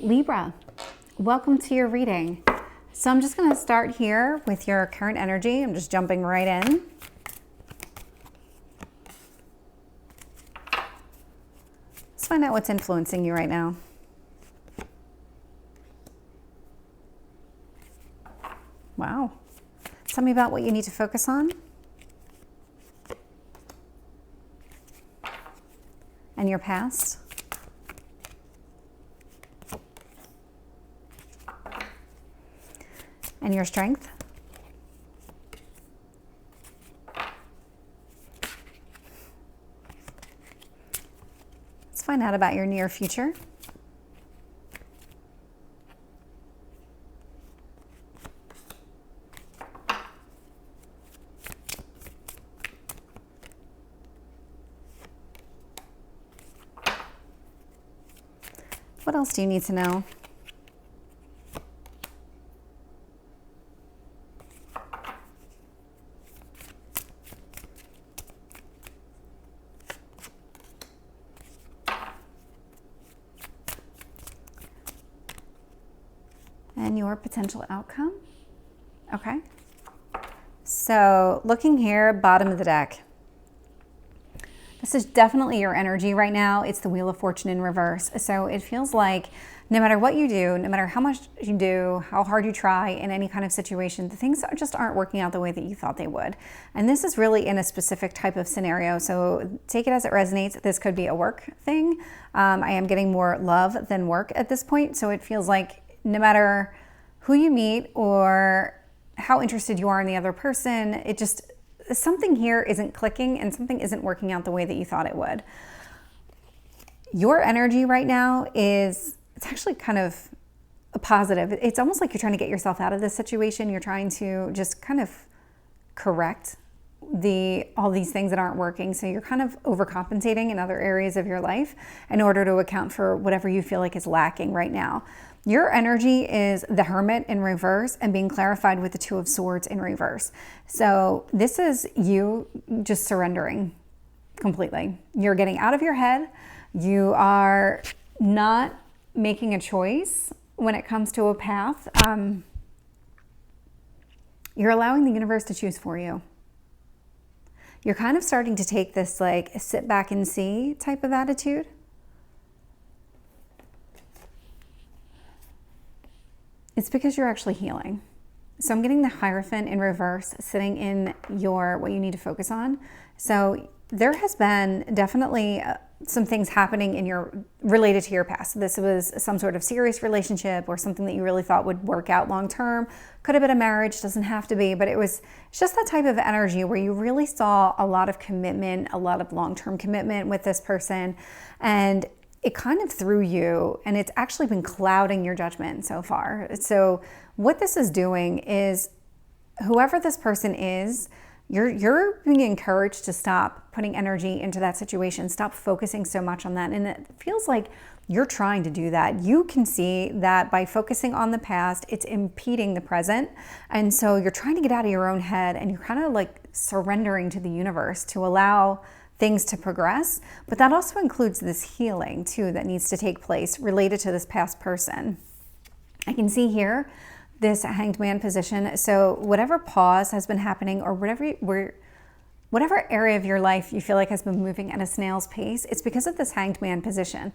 Libra, welcome to your reading. So I'm just going to start here with your current energy. I'm just jumping right in. Let's find out what's influencing you right now. Wow. Tell me about what you need to focus on. And your past. And your strength. Let's find out about your near future. What else do you need to know? And your potential outcome. Okay. So looking here, bottom of the deck. This is definitely your energy right now. It's the Wheel of Fortune in reverse. So it feels like no matter what you do, no matter how much you do, how hard you try in any kind of situation, the things just aren't working out the way that you thought they would. And this is really in a specific type of scenario. So take it as it resonates. This could be a work thing. I am getting more love than work at this point. So it feels like no matter who you meet or how interested you are in the other person, it just, something here isn't clicking and something isn't working out the way that you thought it would. Your energy right now is, it's actually kind of a positive. It's almost like you're trying to get yourself out of this situation. You're trying to just kind of correct all these things that aren't working. So you're kind of overcompensating in other areas of your life in order to account for whatever you feel like is lacking right now. Your energy is the Hermit in reverse and being clarified with the Two of Swords in reverse. So this is you just surrendering completely. You're getting out of your head. You are not making a choice when it comes to a path. You're allowing the universe to choose for you. You're kind of starting to take this like sit back and see type of attitude. It's because you're actually healing. So I'm getting the Hierophant in reverse sitting in what you need to focus on. So there has been definitely some things happening related to your past. This was some sort of serious relationship or something that you really thought would work out long term. Could have been a marriage, doesn't have to be, but it's just that type of energy where you really saw a lot of commitment, a lot of long-term commitment with this person. And it kind of threw you, and it's actually been clouding your judgment so far. So what this is doing is, whoever this person is, you're being encouraged to stop putting energy into that situation, stop focusing so much on that. And it feels like you're trying to do that. You can see that by focusing on the past, it's impeding the present. And so you're trying to get out of your own head, and you're kind of like surrendering to the universe to allow things to progress. But that also includes this healing too that needs to take place related to this past person. I can see here this Hanged Man position. So whatever pause has been happening, or whatever area of your life you feel like has been moving at a snail's pace, it's because of this Hanged Man position.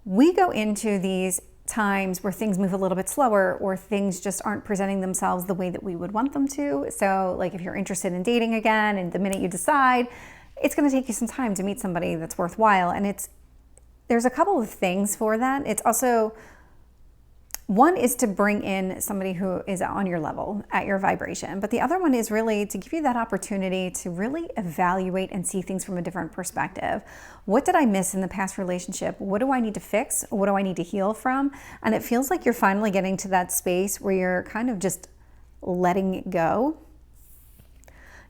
We go into these times where things move a little bit slower, or things just aren't presenting themselves the way that we would want them to. So like if you're interested in dating again, and the minute you decide, it's going to take you some time to meet somebody that's worthwhile. And there's a couple of things for that. It's also, one is to bring in somebody who is on your level, at your vibration. But the other one is really to give you that opportunity to really evaluate and see things from a different perspective. What did I miss in the past relationship? What do I need to fix? What do I need to heal from? And it feels like you're finally getting to that space where you're kind of just letting it go.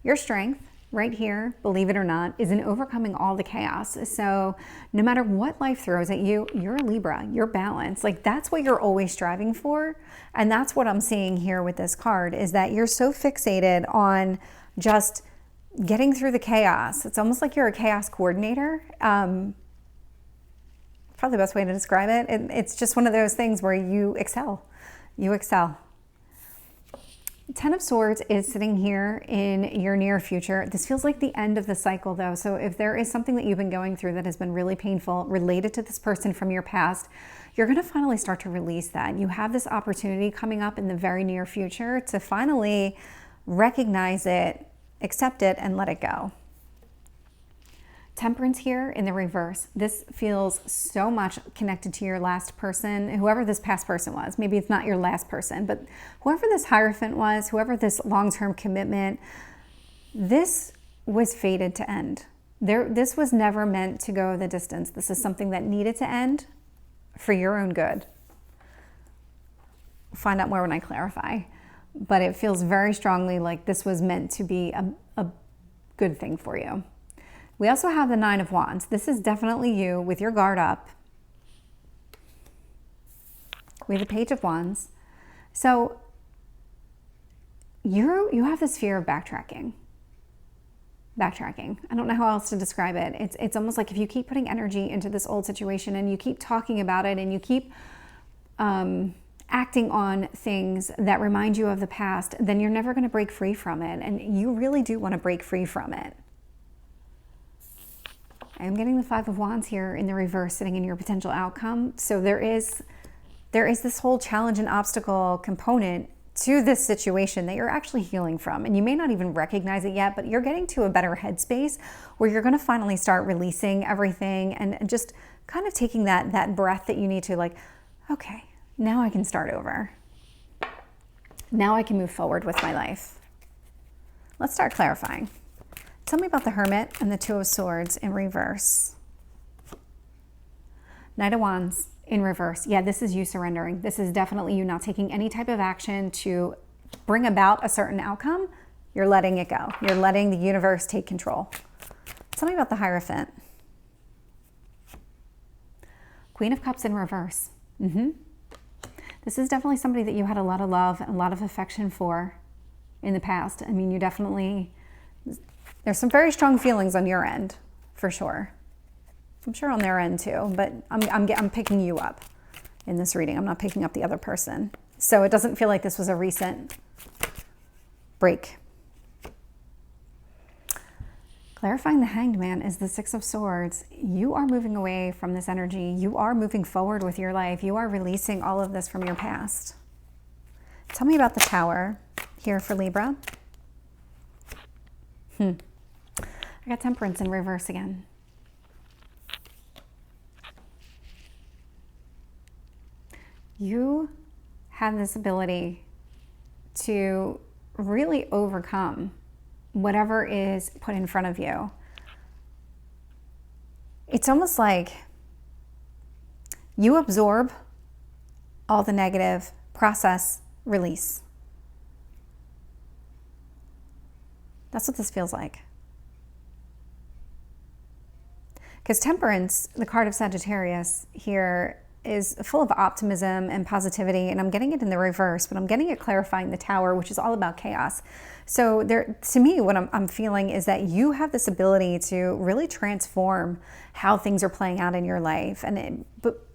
Your strength right here, believe it or not, is in overcoming all the chaos. So no matter what life throws at you, you're a Libra, you're balanced. Like that's what you're always striving for. And that's what I'm seeing here with this card, is that you're so fixated on just getting through the chaos. It's almost like you're a chaos coordinator. Probably the best way to describe it. It's just one of those things where you excel. You excel. 10 of Swords is sitting here in your near future. This feels like the end of the cycle though. So if there is something that you've been going through that has been really painful related to this person from your past, you're going to finally start to release that. You have this opportunity coming up in the very near future to finally recognize it, accept it, and let it go. Temperance here in the reverse. This feels so much connected to your last person, whoever this past person was. Maybe it's not your last person, but whoever this Hierophant was, whoever this long-term commitment, this was fated to end. This was never meant to go the distance. This is something that needed to end for your own good. Find out more when I clarify. But it feels very strongly like this was meant to be a good thing for you. We also have the 9 of Wands. This is definitely you with your guard up. We have the Page of Wands. So you have this fear of backtracking. I don't know how else to describe it. It's almost like if you keep putting energy into this old situation and you keep talking about it and you keep acting on things that remind you of the past, then you're never going to break free from it. And you really do want to break free from it. I'm getting the 5 of Wands here in the reverse sitting in your potential outcome. So there is this whole challenge and obstacle component to this situation that you're actually healing from. And you may not even recognize it yet, but you're getting to a better headspace where you're going to finally start releasing everything and just kind of taking that breath that you need to, like, okay, now I can start over. Now I can move forward with my life. Let's start clarifying. Tell me about the Hermit and the 2 of Swords in reverse. Knight of Wands in reverse. Yeah, this is you surrendering. This is definitely you not taking any type of action to bring about a certain outcome. You're letting it go. You're letting the universe take control. Tell me about the Hierophant. Queen of Cups in reverse. This is definitely somebody that you had a lot of love and a lot of affection for in the past. I mean, you definitely... There's some very strong feelings on your end, for sure. I'm sure on their end too, but I'm picking you up in this reading. I'm not picking up the other person. So it doesn't feel like this was a recent break. Clarifying the Hanged Man is the 6 of Swords. You are moving away from this energy. You are moving forward with your life. You are releasing all of this from your past. Tell me about the Tower here for Libra. I got Temperance in reverse again. You have this ability to really overcome whatever is put in front of you. It's almost like you absorb all the negative, process, release. That's what this feels like. Because Temperance, the card of Sagittarius here, is full of optimism and positivity, and I'm getting it in the reverse, but I'm getting it clarifying the Tower, which is all about chaos. So there, to me, what I'm feeling is that you have this ability to really transform how things are playing out in your life, but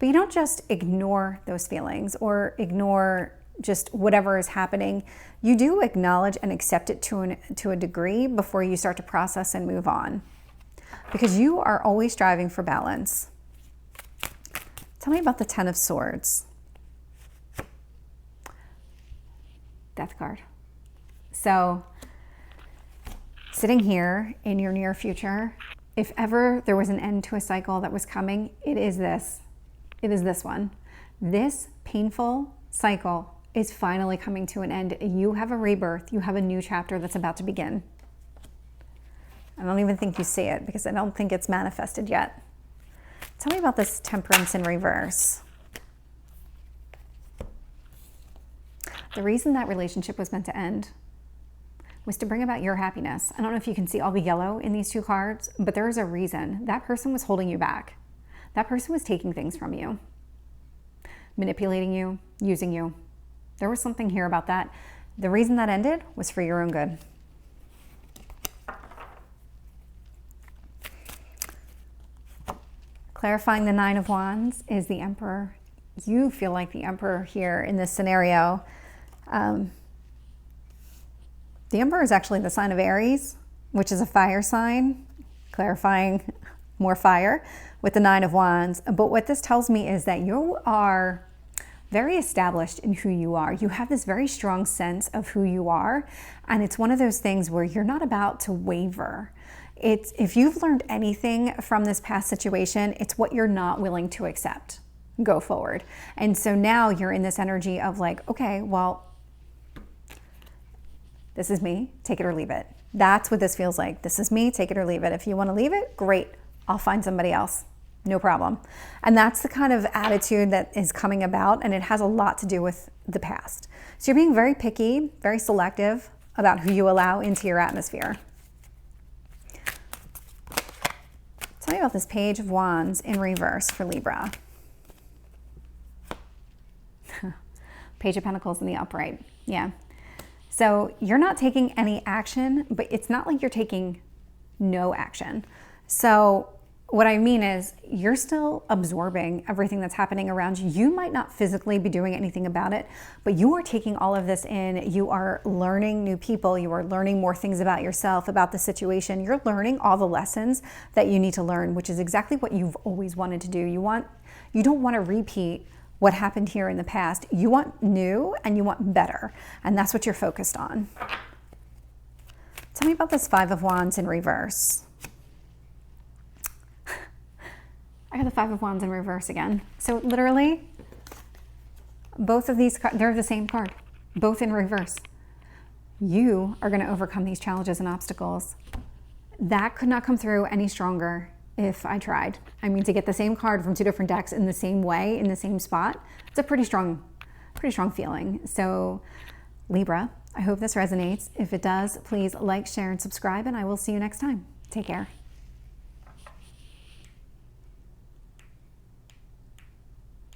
you don't just ignore those feelings or ignore just whatever is happening. You do acknowledge and accept it to a degree before you start to process and move on, because you are always striving for balance. Tell me about the 10 of Swords. Death card. So sitting here in your near future, if ever there was an end to a cycle that was coming, it is this. It is this one. This painful cycle is finally coming to an end. You have a rebirth. You have a new chapter that's about to begin. I don't even think you see it because I don't think it's manifested yet. Tell me about this Temperance in reverse. The reason that relationship was meant to end was to bring about your happiness. I don't know if you can see all the yellow in these two cards, but there is a reason. That person was holding you back. That person was taking things from you, manipulating you, using you. There was something here about that. The reason that ended was for your own good. Clarifying the Nine of Wands is the Emperor. You feel like the Emperor here in this scenario. The Emperor is actually the sign of Aries, which is a fire sign. Clarifying more fire with the Nine of Wands. But what this tells me is that you are very established in who you are. You have this very strong sense of who you are. And it's one of those things where you're not about to waver. If you've learned anything from this past situation, it's what you're not willing to accept. Go forward. And so now you're in this energy of like, okay, well, this is me, take it or leave it. That's what this feels like. This is me, take it or leave it. If you want to leave it, great. I'll find somebody else. No problem. And that's the kind of attitude that is coming about, and it has a lot to do with the past. So you're being very picky, very selective about who you allow into your atmosphere. Tell me about this Page of Wands in reverse for Libra. Page of Pentacles in the upright. Yeah. So you're not taking any action, but it's not like you're taking no action. So what I mean is you're still absorbing everything that's happening around you. You might not physically be doing anything about it, but you are taking all of this in. You are learning new people. You are learning more things about yourself, about the situation. You're learning all the lessons that you need to learn, which is exactly what you've always wanted to do. You don't want to repeat what happened here in the past. You want new and you want better. And that's what you're focused on. Tell me about this Five of Wands in reverse. I got the Five of Wands in reverse again. So literally, both of these, they're the same card, both in reverse. You are going to overcome these challenges and obstacles. That could not come through any stronger if I tried. I mean, to get the same card from two different decks in the same way, in the same spot, it's a pretty strong feeling. So Libra, I hope this resonates. If it does, please like, share, and subscribe, and I will see you next time. Take care.